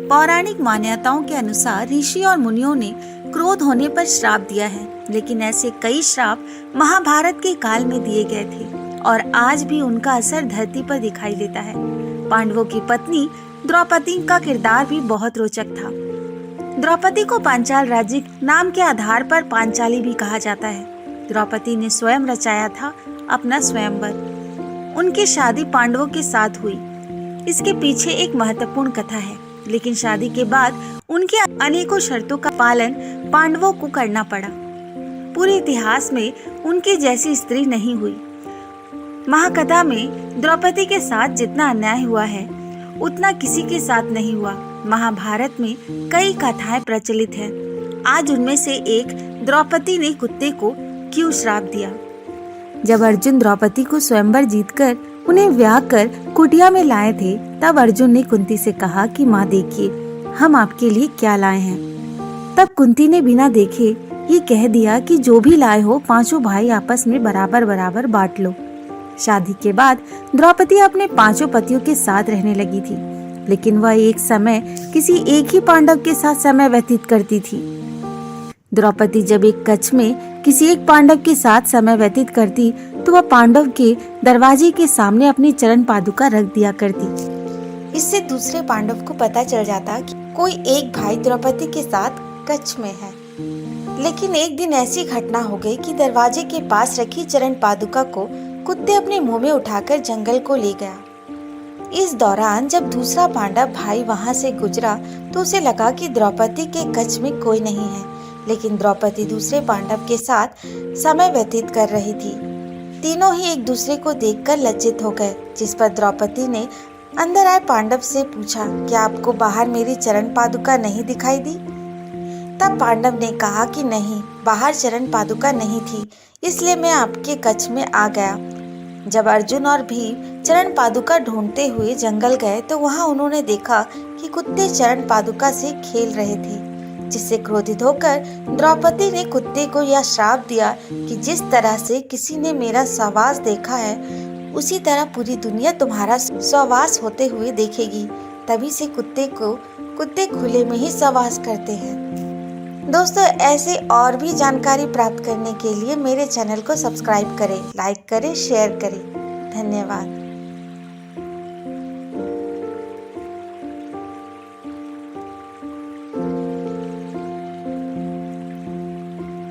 पौराणिक मान्यताओं के अनुसार ऋषि और मुनियों ने क्रोध होने पर श्राप दिया है, लेकिन ऐसे कई श्राप महाभारत के काल में दिए गए थे और आज भी उनका असर धरती पर दिखाई देता है। पांडवों की पत्नी द्रौपदी का किरदार भी बहुत रोचक था। द्रौपदी को पांचाल राज्य नाम के आधार पर पांचाली भी कहा जाता है। द्रौपदी ने स्वयं रचाया था अपना स्वयंवर। उनकी शादी पांडवों के साथ हुई। इसके पीछे एक महत्वपूर्ण कथा है, लेकिन शादी के बाद उनके अनेकों शर्तों का पालन पांडवों को करना पड़ा। पूरे इतिहास में उनकी जैसी स्त्री नहीं हुई। महाकथा में द्रौपदी के साथ जितना अन्याय हुआ है उतना किसी के साथ नहीं हुआ। महाभारत में कई कथाएं प्रचलित हैं। आज उनमें से एक, द्रौपदी ने कुत्ते को क्यों श्राप दिया। जब अर्जुन द्रौपदी को स्वयंवर जीतकर उन्हें ब्याह कर कुटिया में लाए थे, तब अर्जुन ने कुंती से कहा कि माँ देखिए, हम आपके लिए क्या लाए हैं। तब कुंती ने बिना देखे ये कह दिया कि जो भी लाए हो पांचों भाई आपस में बराबर बराबर बांट लो। शादी के बाद द्रौपदी अपने पांचों पतियों के साथ रहने लगी थी, लेकिन वह एक समय किसी एक ही पांडव के साथ समय व्यतीत करती थी। द्रौपदी जब एक कक्ष में किसी एक पांडव के साथ समय व्यतीत करती तो वह पांडव के दरवाजे के सामने अपनी चरण पादुका रख दिया करती। इससे दूसरे पांडव को पता चल जाता कि कोई एक भाई द्रौपदी के साथ कक्ष में है। लेकिन एक दिन ऐसी घटना हो गई कि दरवाजे के पास रखी चरण पादुका को कुत्ते अपने मुंह में उठाकर जंगल को ले गया। इस दौरान जब दूसरा पांडव भाई वहां से गुजरा तो उसे लगा कि द्रौपदी के कक्ष में कोई नहीं है, लेकिन द्रौपदी दूसरे पांडव के साथ समय व्यतीत कर रही थी। तीनों ही एक दूसरे को देखकर लज्जित हो गए, जिस पर द्रौपदी ने अंदर आए पांडव से पूछा, क्या आपको बाहर मेरी चरण पादुका नहीं दिखाई दी? तब पांडव ने कहा कि नहीं, बाहर चरण पादुका नहीं थी, इसलिए मैं आपके कक्ष में आ गया। जब अर्जुन और भीम चरण पादुका ढूंढते हुए जंगल गए तो वहां उन्होंने देखा कि कुत्ते चरण पादुका से खेल रहे थे, जिससे क्रोधित होकर द्रौपदी ने कुत्ते को यह श्राप दिया कि जिस तरह से किसी ने मेरा सहवास देखा है, उसी तरह पूरी दुनिया तुम्हारा सहवास होते हुए देखेगी। तभी से कुत्ते खुले में ही सहवास करते हैं। दोस्तों, ऐसे और भी जानकारी प्राप्त करने के लिए मेरे चैनल को सब्सक्राइब करें, लाइक करें, शेयर करें। धन्यवाद।